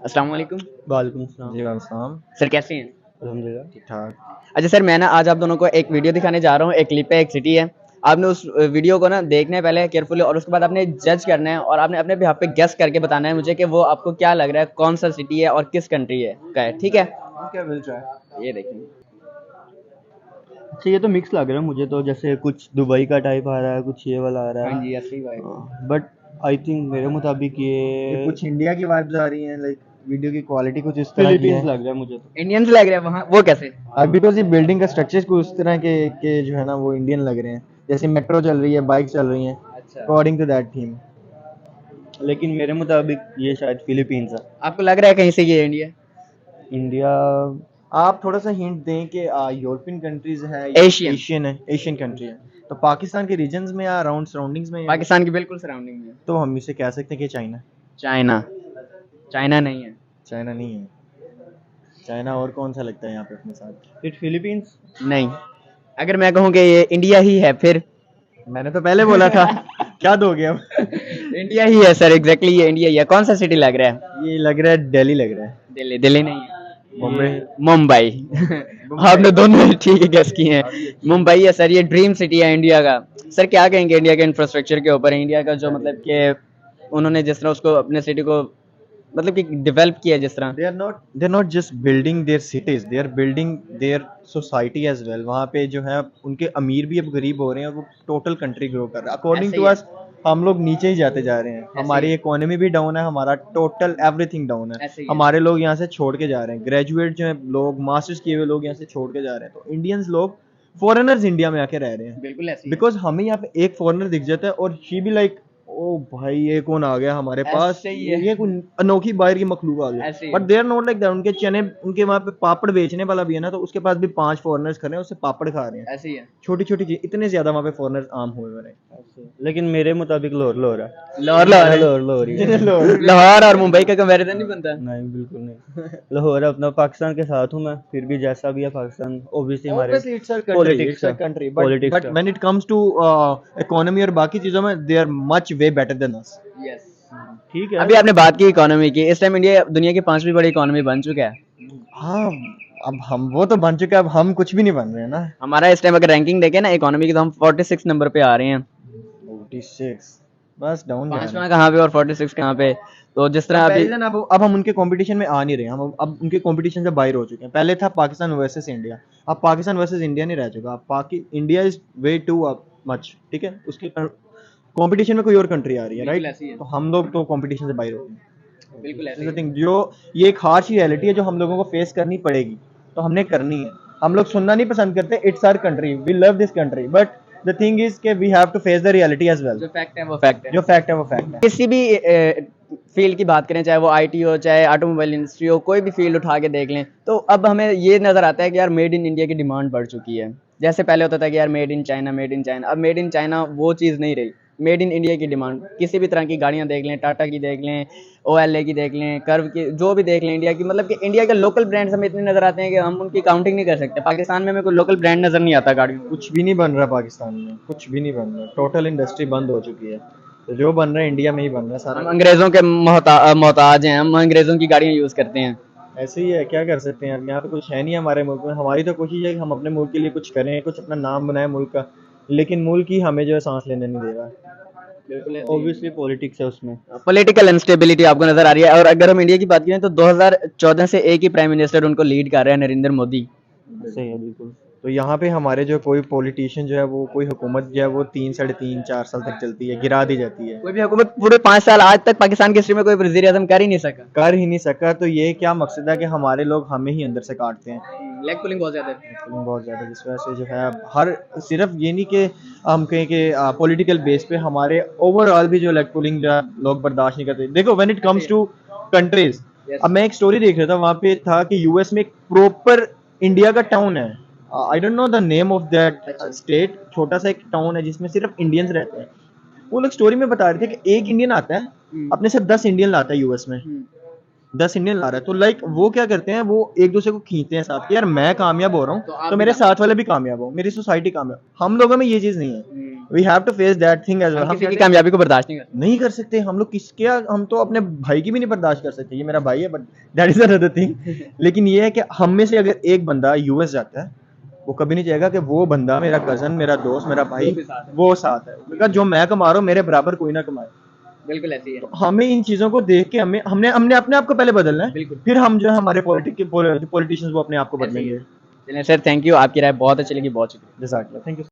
अस्सलाम वालेकुम। वालेकुम सलाम। जी वालेकुम। सर कैसे हैं? अल्हम्दुलिल्लाह। ठीक ठाक। अच्छा सर, मैं ना आज आप दोनों को एक वीडियो दिखाने जा रहा हूँ। एक क्लिप है, एक सिटी है। आपने उस वीडियो को ना देखना है पहले केयरफुली, और उसके बाद आपने जज करना है और आपने अपने बिहाफ पे गेस करके बताना है मुझे कि वो आपको क्या लग रहा है, कौन सा सिटी है और किस कंट्री है का है। ठीक है? Okay, will try. ये देखिए। अच्छा, ये तो मिक्स लग रहा है मुझे, तो जैसे कुछ दुबई का टाइप आ रहा है, कुछ ये वाला आ रहा हाँ है। जी, असली वाइब। बट आई थिंक मेरे मुताबिक ये ये कुछ इंडिया की वाइब्स आ रही हैं, लाइक वीडियो की क्वालिटी कुछ इस तरह की फिलीपींस है। लग रहा है मुझे तो। इंडियंस लग रहे हैं वहाँ, वो कैसे? अब बिकॉज ये बिल्डिंग का स्ट्रक्चर कुछ इस तरह के जो है ना वो इंडियन लग रहे हैं, जैसे मेट्रो चल रही है, बाइक चल रही हैं, अच्छा, अकॉर्डिंग टू दैट थीम। लेकिन मेरे मुताबिक ये शायद फिलीपींस है। आपको लग रहा है कहीं से ये इंडिया? इंडिया। आप थोड़ा सा हिंट दें कि यूरोपियन कंट्रीज है या एशियन। एशियन है, एशियन कंट्री है, तो पाकिस्तान के रीजन्स में या अराउंड सराउंडिंग्स में या पाकिस्तान की बिल्कुल सराउंडिंग में। तो हम इसे कह सकते हैं कि चाइना। चाइना। चाइना नहीं है। चाइना नहीं है। चाइना और कौन सा लगता है यहाँ पे अपने साथ? फिर फिलीपींस। नहीं। अगर मैं कहूँ कि ये इंडिया ही है फिर? मैंने तो पहले बोला था। क्या दोगे अब? इंडिया ही है सर, एग्जैक्टली ये इंडिया ही है। कौन सा सिटी लग रहा है? ये लग रहा है दिल्ली लग रहा है। दिल्ली। दिल्ली नहीं है। मुंबई। मुंबई। आपने दोनों ही ठीक गेस किए हैं। मुंबई है सर, ये ड्रीम सिटी है इंडिया का। सर क्या कहेंगे इंडिया के इंफ्रास्ट्रक्चर के ऊपर, इंडिया का जो मतलब कि उन्होंने जिस तरह उसको अपने सिटी को मतलब कि डेवलप किया जिस तरह। They're not just building their cities, they are building their society as well. वहाँ पे जो है उनके अमीर भी अब गरीब हो रहे हैं और वो टोटल कंट्री ग्रो कर रहा है। अकॉर्डिंग ऐसे टू ही है। अस हम लोग नीचे ही जाते जा रहे हैं, हमारी ही। इकोनॉमी भी डाउन है, हमारा टोटल एवरीथिंग डाउन है। ऐसे ही है। हमारे लोग यहाँ से छोड़ के जा रहे हैं, ग्रेजुएट जो है लोग, मास्टर्स किए हुए लोग यहाँ से छोड़ के जा रहे हैं, तो इंडियंस लोग फॉरेनर्स इंडिया में आके रह रहे हैं। बिल्कुल ऐसे ही है। बिकॉज हमें यहाँ पे एक फॉरेनर दिख जाता है और शी भी लाइक, ओ भाई ये कौन आ गया हमारे पास, ऐसे ही है। ये कोई अनोखी बाहर की मखलूक आ गया। ऐसे ही बट है। They are not like that. उनके चने, उनके वहाँ पे पापड़ बेचने वाला भी है ना, तो उसके पास भी 5 फॉरेनर्स खड़े हैं, उससे पापड़ खा रहे हैं। ऐसे ही है। छोटी छोटी चीज, इतने ज्यादा वहाँ पे फॉरेनर्स आम हुए हुए हैं। लेकिन मेरे मुताबिक लाहौर लाहौर है। लाहौर लाहौर है। लाहौर लाहौर ही है। लाहौर और मुंबई का कंपैरिजन नहीं बनता। नहीं, बिल्कुल नहीं। लाहौर अपना पाकिस्तान के साथ हूँ मैं, फिर भी जैसा भी है पाकिस्तान ऑब्वियसली हमारे Obviously it's a country, politics it's a का country, but पॉलिटिक्स का। when it comes to economy और बाकी चीजों में they are much way better than us. Yes. ठीक है। अभी आपने बात की इकोनॉमी की, इस टाइम इंडिया दुनिया की 5वीं बड़ी इकोनॉमी बन चुका है। हाँ, अब हम वो तो बन चुके हैं, अब हम कुछ भी नहीं बन रहे हैं ना। हमारा इस टाइम अगर रैंकिंग देखें ना इकोनॉमी की, तो हम 46 नंबर पे आ रहे हैं। 46 बस डाउन जा रहे हैं। 5वां कहाँ पे और 46 कहाँ पे? तो जिस तरह अभी कंपैरिजन अब हम उनके कंपटीशन में आ नहीं रहे हैं, हम अब उनके कंपटीशन से बाहर हो चुके हैं। पहले था पाकिस्तान वर्सेस इंडिया, अब पाकिस्तान वर्सेस इंडिया नहीं रह चुका, अब India is way too much, ठीक है। उसके कंपटीशन में कोई और कंट्री आ रही है, बिल्कुल राइट? ऐसी है। तो हम लोग तो कंपटीशन से बाहर हो गए हैं। बिल्कुल ऐसे This is the ही है। thing, जो ये एक हार्श रियलिटी है जो हम लोगों को फेस करनी पड़ेगी, तो हमने करनी है। हम लोग सुनना नहीं पसंद करते, it's our country, we love this country, but the thing is के we have to face the reality as well. जो फैक्ट है वो फैक्ट है। जो फैक्ट है वो फैक्ट है। किसी भी फील्ड की बात करें, चाहे वो आईटी हो, चाहे ऑटोमोबाइल इंडस्ट्री हो, कोई भी फील्ड उठा के देख लें, तो अब हमें ये नज़र आता है कि यार मेड इन इंडिया की डिमांड बढ़ चुकी है। जैसे पहले होता था कि यार made in China, made in China. अब मेड इन चाइना वो चीज़ नहीं रही। मेड इन इंडिया की डिमांड किसी भी तरह की गाड़ियाँ देख लें, टाटा की देख लें, OLA की देख लें, कर्व की, जो भी देख लें इंडिया की, मतलब कि इंडिया के लोकल ब्रांड्स हमें इतने नज़र आते हैं कि हम उनकी काउंटिंग नहीं कर सकते। पाकिस्तान में हमें कोई लोकल ब्रांड नज़र नहीं आता गाड़ियों में। कुछ भी नहीं बन रहा पाकिस्तान में, कुछ भी नहीं बन रहा, टोटल इंडस्ट्री बंद हो चुकी है। तो जो बन रहा है इंडिया में ही बन रहा है हम सारा। अंग्रेज़ों के मोहताज हैं, हम अंग्रेज़ों की गाड़ियाँ यूज़ करते हैं। ऐसे ही है, क्या कर सकते हैं यार, यहाँ पे कुछ है नहीं हमारे मुल्क में। हमारी तो कोशिश है कि हम अपने मुल्क के लिए कुछ करें, कुछ अपना नाम बनाए मुल्क का, लेकिन मुल्क ही हमें जो है सांस लेने नहीं दे रहा है। ऑब्वियसली पॉलिटिक्स है उसमें। पॉलिटिकल अनस्टेबिलिटी आपको नजर आ रही है। और अगर हम इंडिया की बात करें तो 2014 से एक ही प्राइम मिनिस्टर उनको लीड कर रहे हैं, नरेंद्र मोदी। सही है, बिल्कुल। तो यहाँ पे हमारे जो कोई पॉलिटिशियन जो है वो, कोई हुकूमत जो है वो 3, 3.5, 4 साल तक चलती है, गिरा दी जाती है। कोई भी हुकूमत पूरे 5 साल आज तक पाकिस्तान की हिस्ट्री में कोई वजीर आजम कर ही नहीं सका। कर ही नहीं सका, तो ये क्या मकसद है कि हमारे लोग हमें ही अंदर से काटते हैं। लेग पुलिंग बहुत ज्यादा है। बहुत ज़्यादा, जिस वजह से जो है अब हर, सिर्फ ये नहीं कि हम कहें कि पॉलिटिकल बेस पे हमारे ओवरऑल भी जो लेग पुलिंग लोग बर्दाश्त नहीं करते। देखो when it comes to countries, अब मैं एक स्टोरी देख रहा था, वहाँ पे था कि यूएस में एक प्रॉपर इंडिया का टाउन है, I don't know the name of that state, छोटा सा एक टाउन है जिसमें सिर्फ इंडियंस रहते हैं। वो लोग स्टोरी में बता रहे थे कि एक इंडियन आता है अपने साथ 10 इंडियन लाता है यूएस में, 10 इंडियन ला रहा है। तो लाइक वो क्या करते हैं, वो एक दूसरे को खींचते हैं साथ कि यार मैं कामयाब हो रहा हूँ तो मेरे साथ वाले भी कामयाब हो, मेरी सोसाइटी कामयाब। हम लोगों में ये चीज नहीं है। We have to face that thing as well. हम किसी की कामयाबी को बर्दाश्त नहीं करते। नहीं कर सकते हम लोग किसके, हम तो अपने भाई की भी नहीं बर्दाश्त कर सकते, ये मेरा भाई है but that is another thing. लेकिन ये है कि हम में से अगर एक बंदा यूएस जाता है, वो कभी नहीं चाहेगा कि वो बंदा, मेरा कजन, मेरा दोस्त, मेरा भाई, वो साथ है, बिकॉज जो मैं कमा रहा हूँ मेरे बराबर कोई ना कमाए। बिल्कुल ऐसी है। तो हमें इन चीजों को देख के हमने हमने अपने आप को पहले बदलना है, बिल्कुल। फिर हम जो है हमारे पॉलिटिशियंस वो अपने आप को बदलेंगे। चलिए सर, थैंक यू, आपकी राय बहुत अच्छी लगी, बहुत शुक्रिया। जज़ाकल्लाह, थैंक यू।